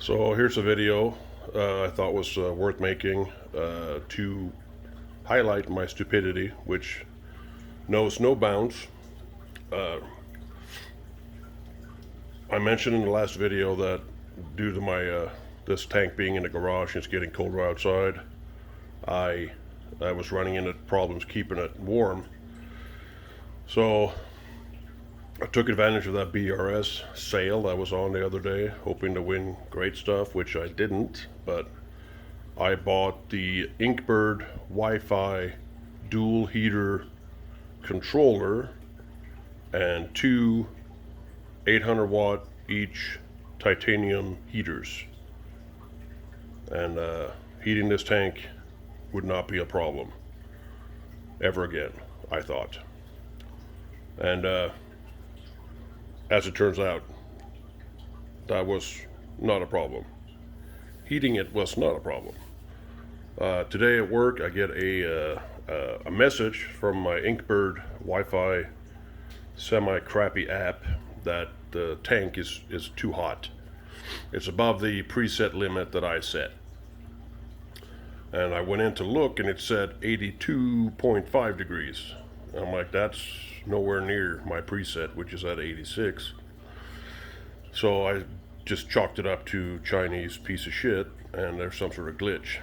So here's a video I thought was worth making to highlight my stupidity, which knows no bounds. I mentioned in the last video that due to my this tank being in the garage and it's getting colder outside, I was running into problems keeping it warm. So I took advantage of that BRS sale that was on the other day, hoping to win great stuff, which I didn't, but I bought the Inkbird Wi-Fi dual heater controller and two 800 watt each titanium heaters. And heating this tank would not be a problem ever again, I thought. And as it turns out, that was not a problem. Heating it was not a problem. Today at work, I get a message from my Inkbird Wi-Fi semi-crappy app that the tank is too hot. It's above the preset limit that I set. And I went in to look and it said 82.5 degrees. I'm like, that's nowhere near my preset, which is at 86. So I just chalked it up to Chinese piece of shit and there's some sort of glitch.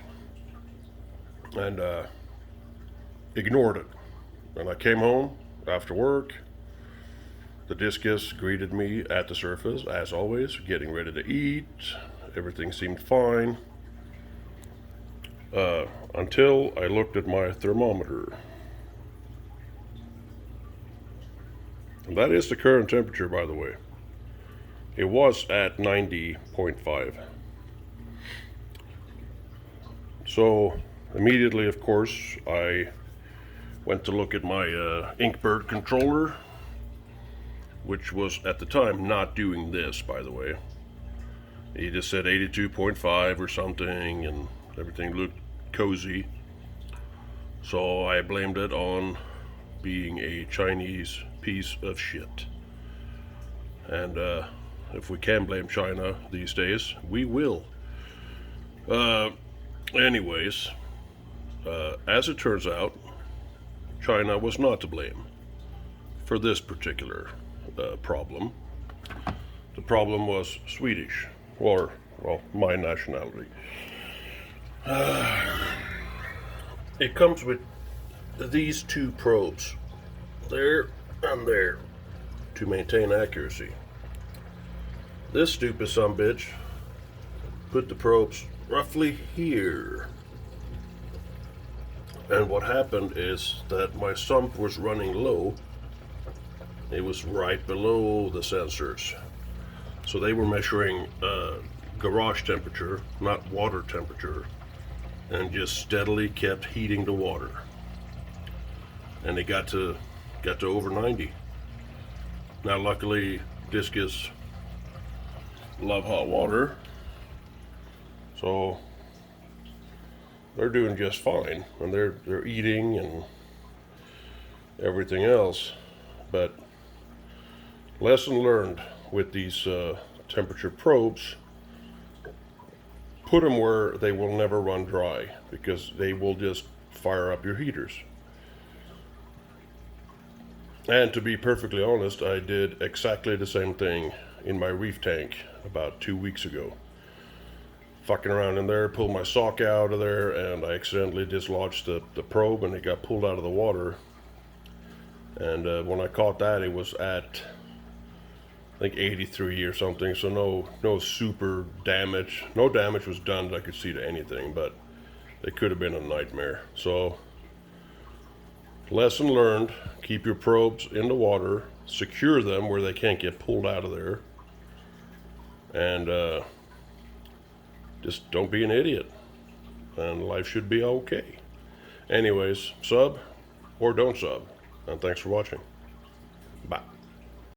And ignored it. And I came home after work. The discus greeted me at the surface, as always, getting ready to eat. Everything seemed fine. Until I looked at my thermometer. And that is the current temperature, by the way. It was at 90.5. So immediately, of course, I went to look at my Inkbird controller, which was at the time not doing this, by the way. He just said 82.5 or something, and everything looked cozy. So I blamed it on being a Chinese piece of shit. And if we can blame China these days, we will. Anyways, as it turns out, China was not to blame for this particular problem. The problem was Swedish, or, well, my nationality. It comes with these two probes, there and there, to maintain accuracy. This stupid sumbitch put the probes roughly here. And what happened is that my sump was running low. It was right below the sensors. So they were measuring garage temperature, not water temperature, and just steadily kept heating the water. And they got to over 90. Now luckily discus love hot water, so they're doing just fine, and they're eating and everything else. But lesson learned with these temperature probes: put them where they will never run dry, because they will just fire up your heaters. And to be perfectly honest, I did exactly the same thing in my reef tank about 2 weeks ago. Fucking around in there, pulled my sock out of there, and I accidentally dislodged the probe, and it got pulled out of the water. And when I caught that, it was at, I think, 83 or something, so no super damage. No damage was done that I could see to anything, but it could have been a nightmare. So, lesson learned: keep your probes in the water, secure them where they can't get pulled out of there, and just don't be an idiot, and life should be okay. Anyways, sub or don't sub, and thanks for watching. Bye.